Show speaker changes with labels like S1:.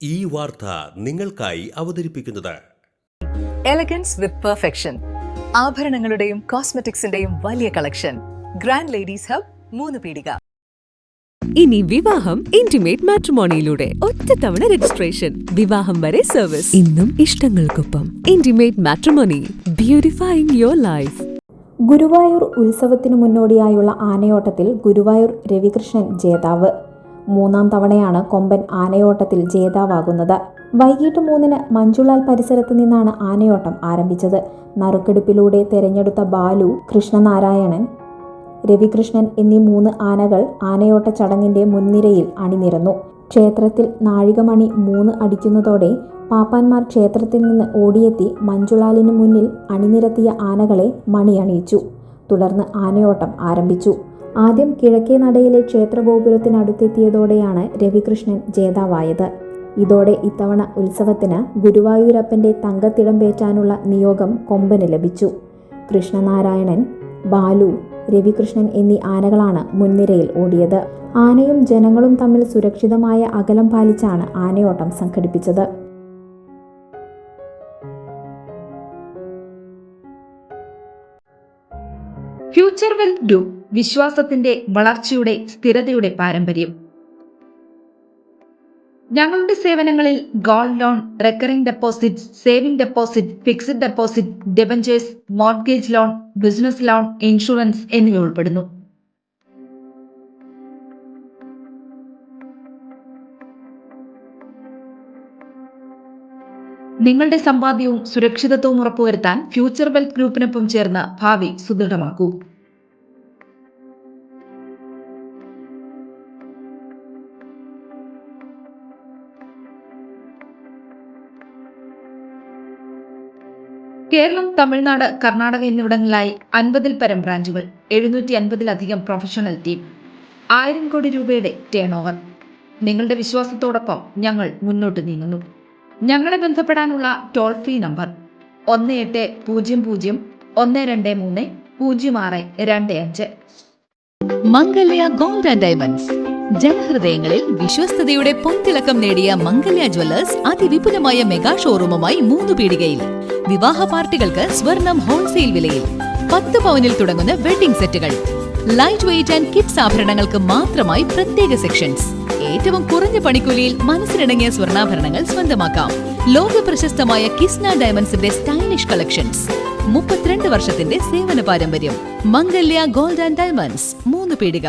S1: ഈ വാർത്ത നിങ്ങൾക്കായി അവതരിപ്പിക്കുന്നത്
S2: എലഗൻസ് വിത്ത് പെർഫെക്ഷൻ, ആഭരണങ്ങളുടെയും കോസ്മെറ്റിക്സിന്റെയും വലിയ കളക്ഷൻ. ഗ്രാൻഡ് ലേഡീസ് ഹബ്, 3 പീടിക.
S3: ഇനി വിവാഹം ഇന്റിമേറ്റ് മാട്രിമോണിയിലൂടെ ഒറ്റത്തവണ രജിസ്ട്രേഷൻ, വിവാഹം വരെ സർവീസ്. ഇന്നും ഇഷ്ടങ്ങൾക്കൊപ്പം intimate matrimony, beautifying your life.
S4: Guruvayur ഉത്സവത്തിനു മുന്നോടിയായുള്ള ആനയോട്ടത്തിൽ ഗുരുവായൂർ രവികൃഷ്ണൻ ജേതാവ്. 3ാം തവണയാണ് കൊമ്പൻ ആനയോട്ടത്തിൽ ജേതാവാകുന്നത്. വൈകിട്ട് 3-ന് മഞ്ജുളാൽ പരിസരത്ത് നിന്നാണ് ആനയോട്ടം ആരംഭിച്ചത്. നറുക്കെടുപ്പിലൂടെ തെരഞ്ഞെടുത്ത ബാലു, കൃഷ്ണനാരായണൻ, രവികൃഷ്ണൻ എന്നീ 3 ആനകൾ ആനയോട്ട ചടങ്ങിന്റെ മുൻനിരയിൽ അണിനിരന്നു. ക്ഷേത്രത്തിൽ നാഴികമണി 3 അടിക്കുന്നതോടെ പാപ്പാന്മാർ ക്ഷേത്രത്തിൽ നിന്ന് ഓടിയെത്തി മഞ്ജുളാലിനു മുന്നിൽ അണിനിരത്തിയ ആനകളെ മണിയണിയിച്ചു. തുടർന്ന് ആനയോട്ടം ആരംഭിച്ചു. ആദ്യം കിഴക്കേ നടയിലെ ക്ഷേത്രഗോപുരത്തിനടുത്തെത്തിയതോടെയാണ് രവികൃഷ്ണൻ ജേതാവായത്. ഇതോടെ ഇത്തവണ ഉത്സവത്തിന് ഗുരുവായൂരപ്പന്റെ തങ്കത്തിടമ്പേറ്റാനുള്ള നിയോഗം കൊമ്പന് ലഭിച്ചു. കൃഷ്ണനാരായണൻ, ബാലു, രവികൃഷ്ണൻ എന്നീ ആനകളാണ് മുൻനിരയിൽ ഓടിയത്. ആനയും ജനങ്ങളും തമ്മിൽ സുരക്ഷിതമായ അകലം പാലിച്ചാണ് ആനയോട്ടം സംഘടിപ്പിച്ചത്.
S5: ഫ്യൂച്ചർ വെൽത്ത് ഗ്രൂപ്പ്, വിശ്വാസത്തിന്റെ വളർച്ചയുടെ സ്ഥിരതയുടെ പാരമ്പര്യം. ഞങ്ങളുടെ സേവനങ്ങളിൽ gold loan, recurring deposit, saving deposit, fixed deposit, debentures, mortgage loan, business loan, insurance എന്നിവ ഉൾപ്പെടുന്നു. നിങ്ങളുടെ സമ്പാദ്യവും സുരക്ഷിതത്വവും ഉറപ്പുവരുത്താൻ ഫ്യൂച്ചർ വെൽത്ത് ഗ്രൂപ്പിനൊപ്പം ചേർന്ന് ഭാവി സുദൃഢമാക്കൂ. കേരളം, തമിഴ്നാട്, കർണാടക എന്നിവിടങ്ങളിലായി 50-ൽ പരം ബ്രാഞ്ചുകൾ, 750-ലധികം പ്രൊഫഷണൽ ടീം, 1000 കോടി രൂപയുടെ ടേൺ ഓവർ. നിങ്ങളുടെ വിശ്വാസത്തോടൊപ്പം ഞങ്ങൾ മുന്നോട്ട് നീങ്ങുന്നു. ഞങ്ങളെ ബന്ധപ്പെടാനുള്ള toll free number 1801230625.
S3: Mangalya gold and diamonds. ജനഹൃദയങ്ങളിൽ വിശ്വസ്തയുടെ പൊൻതിളക്കം നേടിയ മംഗല്യ ജ്വല്ലേഴ്സ് അതിവിപുലമായ മെഗാ ഷോറൂമുമായി 3 പീടികയിൽ. വിവാഹ പാർട്ടികൾക്ക് സ്വർണം ഹോൾസെയിൽ വിലയിൽ. 10 പവനിൽ തുടങ്ങുന്ന വെഡിംഗ് സെറ്റുകൾ, ലൈറ്റ് വെയ്റ്റ് ആൻഡ് കിഡ്സ് ആഭരണങ്ങൾക്ക് മാത്രമായി പ്രത്യേക സെക്ഷൻസ്. ഏറ്റവും കുറഞ്ഞ പണിക്കൂലിയിൽ മനസ്സിനിണങ്ങിയ സ്വർണ്ണാഭരണങ്ങൾ സ്വന്തമാക്കാം. ലോക പ്രശസ്തമായ കിസ്ന ഡയമണ്ട്സിന്റെ സ്റ്റൈലിഷ് കളക്ഷൻസ്. 32 വർഷത്തിന്റെ സേവന പാരമ്പര്യം. മംഗല്യ ഗോൾഡ് ആൻഡ് ഡയമണ്ട്സ്, 3 പീടിക.